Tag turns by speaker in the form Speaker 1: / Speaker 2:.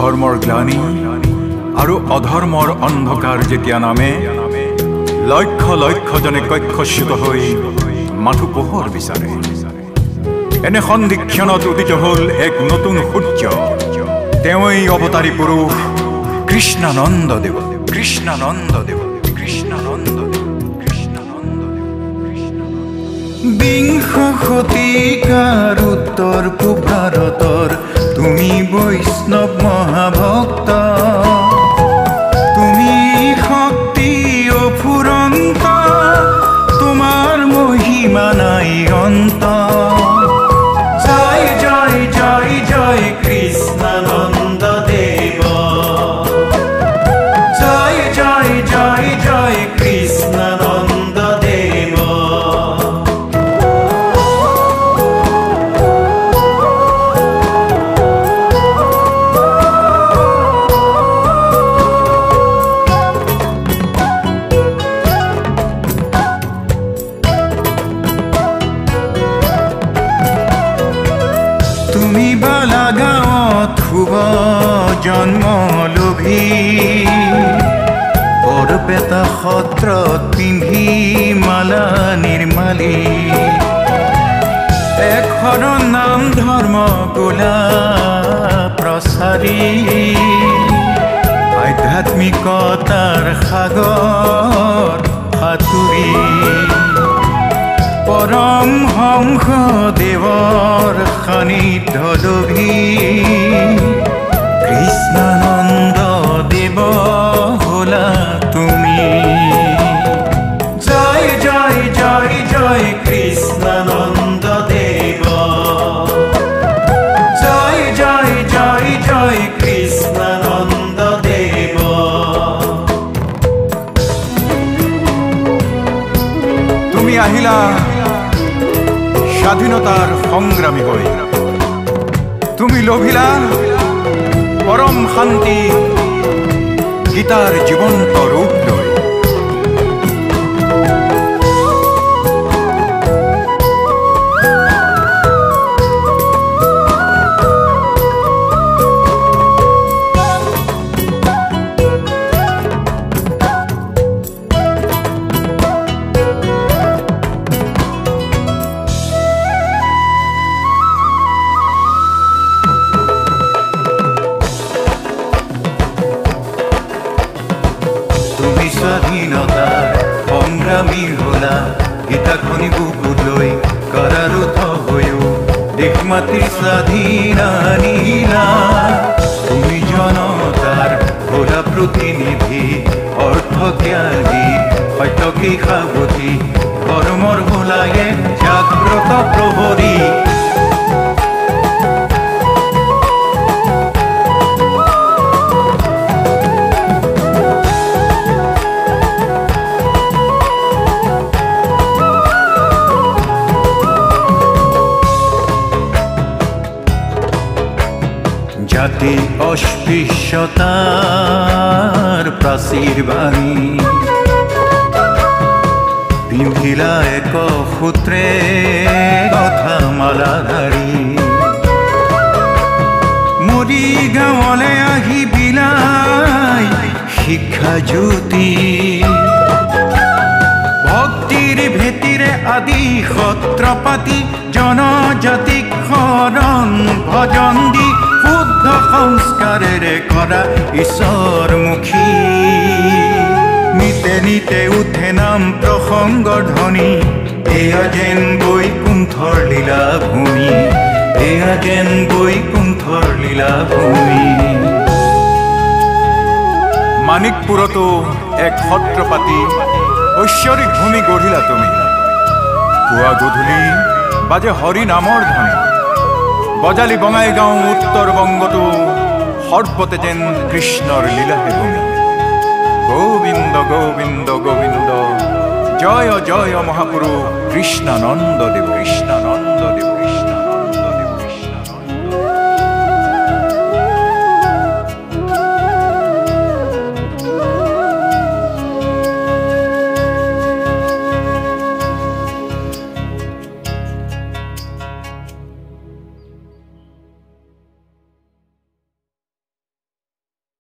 Speaker 1: ধৰ্মৰ গ্লানি আৰু অধৰ্মৰ অন্ধকাৰ যেতিয়া নামে লক্ষ লক্ষজনে কক্ষচ্যুত হৈ মাথো পোহৰ বিচাৰে এনে সন্ধিক্ষণত উদিত হ'ল এক নতুন সূৰ্য তেওঁই অৱতাৰী পুৰুষ কৃষ্ণানন্দদেৱ কৃষ্ণানন্দদেৱ কৃষ্ণানন্দদেৱ
Speaker 2: বিংশ শতিকাৰ উত্তৰ পূব ভাৰতৰ তুমি বৈষ্ণৱ মহাভক্ত তুমি শক্তি অফুৰন্ত তোমাৰ মহিমা নাই অন্ত জয় জয় জয় জয় কৃষ্ণানন্দ দেৱ জয় জয় জয় জয় কৃষ্ণানন্দ দেৱ তুমি বালাগাঁৱত শুভ জন্ম লোভী বৰপেটা সত্ৰত পিন্ধি মালা নিৰ্মালী এশৰণ নাম ধৰ্ম গোলা প্ৰচাৰী আধ্যাত্মিকতাৰ সাগৰ সাঁতুৰি পৰম হংস দেৱৰ সান্নিধ্য লোভী কৃষ্ণানন্দ দেৱ হলা তুমি জয় জয় জয় জয় কৃষ্ণানন্দ দেৱ জয় জয় জয় জয় কৃষ্ণানন্দ দেৱ
Speaker 1: তুমি আহিলা স্বাধীনতাৰ সংগ্ৰামী হৈ তুমি লভিলা পৰম শান্তি গীতাৰ জীৱন্ত ৰূপ লৈ
Speaker 2: স্বাধীনতাৰ সংগ্ৰামী হলা গীতাখনি বুকুত লৈ কাৰাৰুদ্ধ হৈও দেশ মাতৃ স্বাধীনা নীলা তুমি জনতাৰ হলা প্ৰতিনিধি অৰ্থ ত্যাগী সত্যকে সাৱধী ধৰ্মৰ হলায়ে জাগ্ৰত প্ৰহৰী জাতি অস্পৃশ্যতাৰ প্ৰাচীৰ ভাঙি পিন্ধিলা এক সূত্ৰে কথা মালাধাৰী মৰিগাঁৱলৈ আহি বিলাই শিক্ষা জ্যোতি ভক্তিৰ ভেটিৰে আদি সত্ৰ পাতি জনজাতিক শৰণ ভজন দি শুদ্ধ সংস্কাৰেৰে কৰা ঈশ্বৰমুখী নিতে নিতে উঠে নাম প্ৰসংগৰ ধ্বনি এয়া যেন বৈকুণ্ঠৰ লীলাভূমি এয়া যেন বৈকুণ্ঠৰ লীলাভূমি
Speaker 1: মানিকপুৰতো এক সত্ৰ পাতি ঐশ্বৰিক ভূমি গঢ়িলা তুমি পুৱা গধূলি বাজে হৰি নামৰ ধ্বনি বজালি বঙাইগাঁও উত্তৰ বংগতো সৰ্বতে যেন কৃষ্ণৰ লীলাহে ভূমি গোবিন্দ গোবিন্দ গোবিন্দ জয় জয় মহাপুৰুষ কৃষ্ণানন্দ দেৱ কৃষ্ণানন্দ